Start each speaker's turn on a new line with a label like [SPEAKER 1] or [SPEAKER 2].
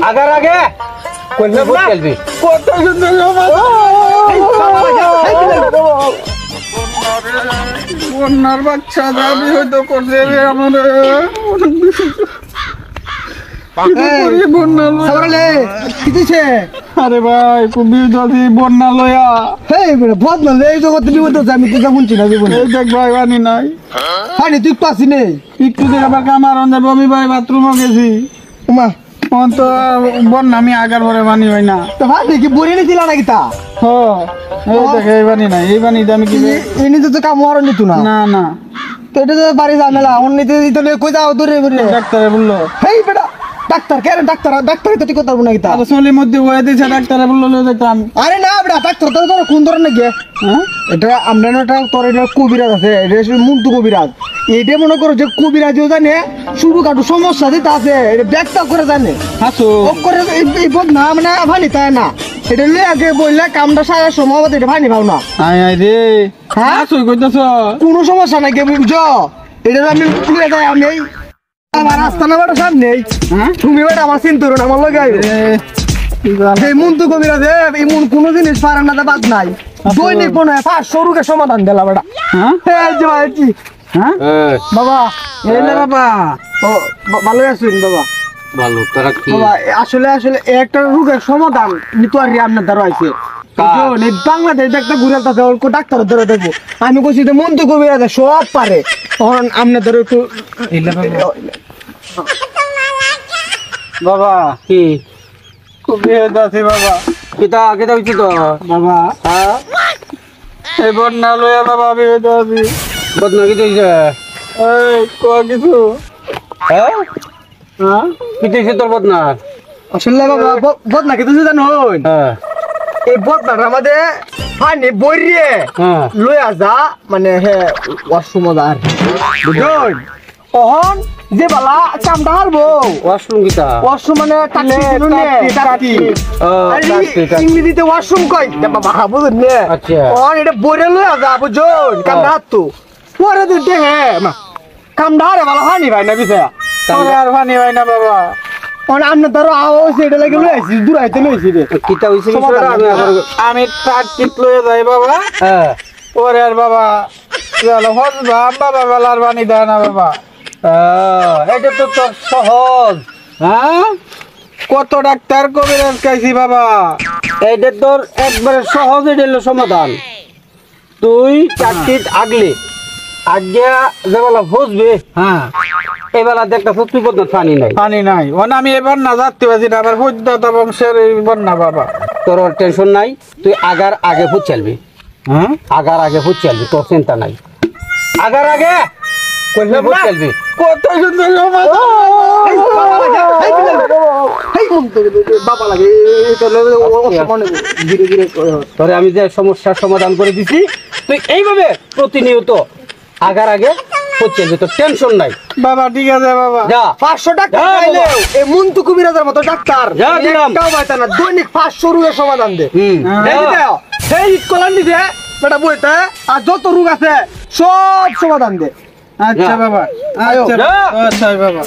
[SPEAKER 1] agar আগে কোন vote খেলবি কত সুন্দর বন্যার বাচ্চা দাবি হয়তো করছে আমার আরে ভাই খুব বন্যা লয়া এই জগৎ বিপদ আমি তো শুনছি না জীবনে দেখ ভাই পানি নাই পানি তুই পাসি নেই একটু দেখ আবার কামার যাবো আমি ভাই বাথরুমও গেছি মা তো বন্যা আমি আগার পরে পানি হয় না তো পানি কি বড়ি নিছিল নাকি তা এই পানি নাই এই পানি আমি কি এনে তো কাম আর নিত না না না তো এটা তো বাড়ি ঝামেলা অন্য নিতে দিতে কই যাও দূরে ডাক্তারে বললো হেই বেটা ডাক্তার কে ডাক্তার তো ঠিক কথা বলবো নাকি তা আসলের মধ্যে হয়ে দিয়েছে ডাক্তারে বললো যেতাম আরে না বেটা ডাক্তার তো কোন ধরনের নাকি হ্যাঁ এটা আমরা একটা তোর এটা কবিরাজ আছে এটা মুন্টু কবিরাজ এটা মনে করো যে কবিরাজও জানে শুরু কাটু সমস্যা দিতে আছে এটা ব্যাখ্যা করে জানে হাসো করে এই বোধ না মানে ভানি তাই না এটা লই আগে বললে কামটা সারা সময় এটা ভানি পাও না আয় আয় রে হ্যাঁ তুই কইতাছ কোনো সমস্যা নাই কে বুঝছো এটা আমি পুরো যাই আমি আমার রাস্তা না বড় সামনে তুমি বেটা আমার চিন্তা করো না আমার লগে আইবে এই মুন্টু কবিরাজ এমন কোনো জিনিস পারে না বাদ নাই দৈনিক মনে হয় 500 রোগের সমাধান দিলা বেটা হ্যাঁ এই যে ভাই কি হ্যাঁ বাবা এলে বাবা ও ভালো আছেন বাবা ভালো তারা কি বাবা আসলে একটা রোগের সমাধান নিতো আর আপনার দ্বারা আছে বাংলাদেশ একটা ঘুরাতে অল্প ডাক্তার ধরে দেখবো আমি কইছি যে মুন্টু কবিরাজ সব পারে তখন আপনার ধরে একটু বাবা কি খুব আছে বাবা কিতা কিতা হইছে তো বাবা হ্যাঁ এই বন্যা লইয়া বাবা আমি আছি বদনা কি হইছে এই কো কিছু হ্যাঁ হ্যাঁ কি হইছে তোর বদনা আসলে বাবা বদনা কি তুই জানো হ্যাঁ এই বদনাটা আমাদের পানি বইরিয়ে হ্যাঁ লইয়া যা মানে হে ওয়াশরুম আর বুঝুন ওহন যে বালা কামটা হারবো ওয়াশরুম কিটা ওয়াশরুম মানে টাকি ইংরেজিতে ওয়াশরুম কই বাবা বুঝুন নে আচ্ছা ওহন এটা বইরে লইয়া যা বুঝুন কামটা হারতো পরে দিতে হে কামটা হারে বালা হানি ভাই না বিছা পরে আর হানি ভাই না বাবা ওনা আমনে ধরো আও সেটা লাগে লইছি দূরাইতে লইছি রে কিটা হইছে আমি টাকি লইয়া যাই বাবা হ্যাঁ পরে আর বাবা চলো হজ বাবা বালার বানি দেয় না বাবা এটা তো তোর সহজ হ্যাঁ কত ডাক্তার কবিরাজ খাইছি বাবা এইটা তোর একবারে সহজ এটা হলো সমাধান তুই চাকরিত আগলে আগে যেবেলা বুঝবে হ্যাঁ এবেলা দেখতে তুই বদনা পানি নাই ওনা আমি এবার না যাতে পারছি না আবার হইদাতা বংশের এইবার না বাবা তোর টেনশন নাই তুই আগার আগে ফুট চালবি হ্যাঁ আগার আগে ফুট চালবি তোর চিন্তা নাই আগার আগে কইলে ফুট চালবি কত সুন্দর বাবা লাগে ধীরে ধীরে তোরে আমি যে সমস্যার সমাধান করে দিছি তুই এইভাবে প্রতিনিয়ত আগার আগে হচ্ছে তো টেনশন নাই বাবা ঠিক আছে বাবা যা 500 টাকা পাইলে এই মুন্টু কবিরাজের মতো ডাক্তার একটাও পাইতা না দৈনিক 500 রোগের সমাধান দে দেখি দাও সেই কলান দিছে বেটা বইতে আর যত রোগ আছে সব সমাধান দে আচ্ছা বাবা আচ্ছা বাবা